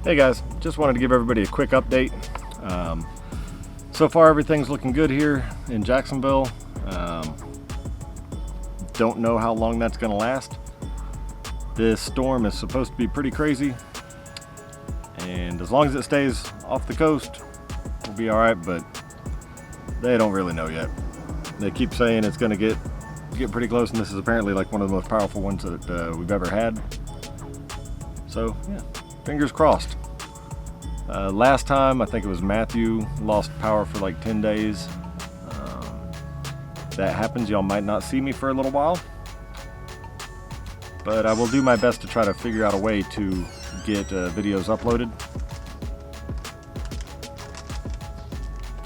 Hey guys, just wanted to give everybody a quick update. So far everything's looking good here in Jacksonville. Don't know how long that's going to last. This storm is supposed to be pretty crazy, and as long as it stays off the coast, we'll be alright, but they don't really know yet. They keep saying it's going to get pretty close, and this is apparently like one of the most powerful ones that we've ever had. So yeah, fingers crossed. Last time, I think it was Matthew, lost power for like 10 days. That happens, y'all might not see me for a little while, but I will do my best to try to figure out a way to get videos uploaded.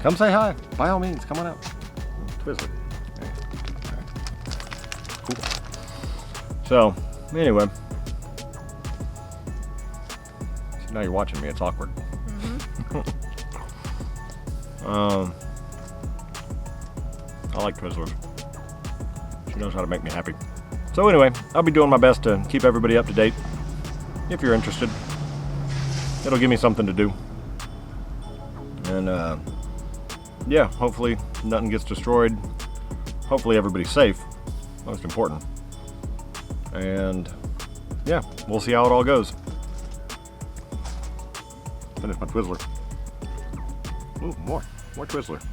Come say hi, by all means, come on out. Twizzler. Cool. So, anyway. See, now you're watching me, it's awkward. I like Twizzler. She knows how to make me happy. So anyway, I'll be doing my best to keep everybody up to date. If you're interested, it'll give me something to do. And yeah, hopefully nothing gets destroyed. Hopefully everybody's safe, most important. And yeah, we'll see how it all goes. Finish my Twizzler. Ooh, more Twizzler.